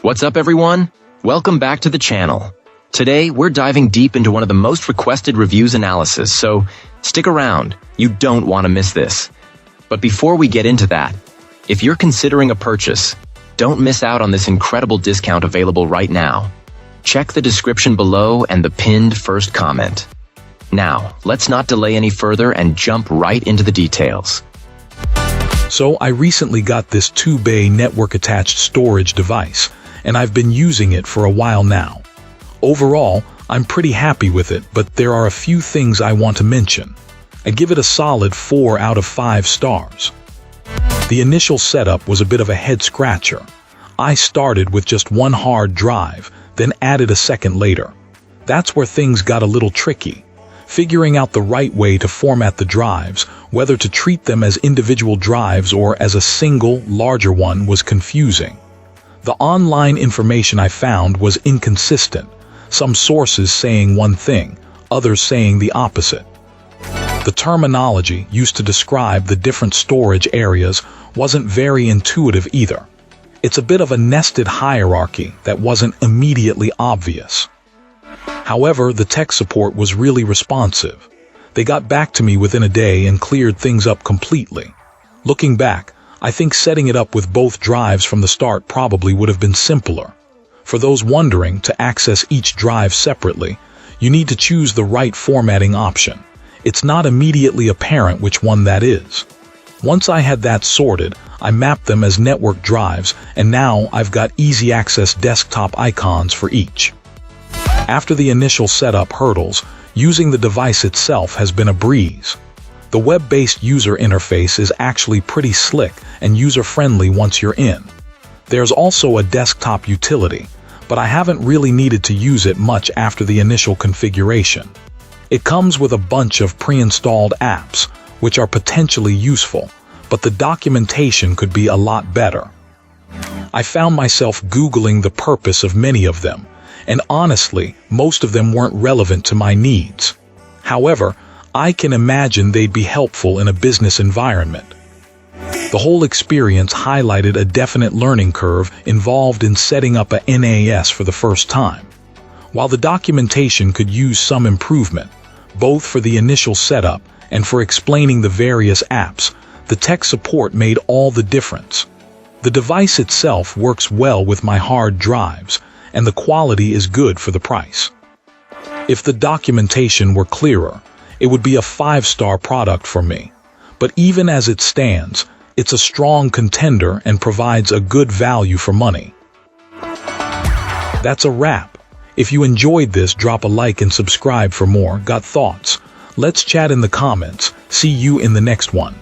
What's up, everyone? Welcome back to the channel. Today, we're diving deep into one of the most requested reviews analysis, so stick around. You don't want to miss this. But before we get into that, if you're considering a purchase, don't miss out on this incredible discount available right now. Check the description below and the pinned first comment. Now, let's not delay any further and jump right into the details. So I recently got this 2Bay network-attached storage device, and I've been using it for a while now. Overall, I'm pretty happy with it, but there are a few things I want to mention. I give it a solid 4 out of 5 stars. The initial setup was a bit of a head-scratcher. I started with just one hard drive, then added a second later. That's where things got a little tricky. Figuring out the right way to format the drives, whether to treat them as individual drives or as a single, larger one, was confusing. The online information I found was inconsistent, some sources saying one thing, others saying the opposite. The terminology used to describe the different storage areas wasn't very intuitive either. It's a bit of a nested hierarchy that wasn't immediately obvious. However, the tech support was really responsive. They got back to me within a day and cleared things up completely. Looking back, I think setting it up with both drives from the start probably would have been simpler. For those wondering to access each drive separately, you need to choose the right formatting option. It's not immediately apparent which one that is. Once I had that sorted, I mapped them as network drives, and now I've got easy access desktop icons for each. After the initial setup hurdles, using the device itself has been a breeze. The web-based user interface is actually pretty slick and user-friendly once you're in. There's also a desktop utility, but I haven't really needed to use it much after the initial configuration. It comes with a bunch of pre-installed apps, which are potentially useful, but the documentation could be a lot better. I found myself Googling the purpose of many of them, and honestly, most of them weren't relevant to my needs. However, I can imagine they'd be helpful in a business environment. The whole experience highlighted a definite learning curve involved in setting up a NAS for the first time. While the documentation could use some improvement, both for the initial setup and for explaining the various apps, the tech support made all the difference. The device itself works well with my hard drives, and the quality is good for the price. If the documentation were clearer, it would be a 5-star product for me. But even as it stands, it's a strong contender and provides a good value for money. That's a wrap. If you enjoyed this, drop a like and subscribe for more. Got thoughts? Let's chat in the comments. See you in the next one.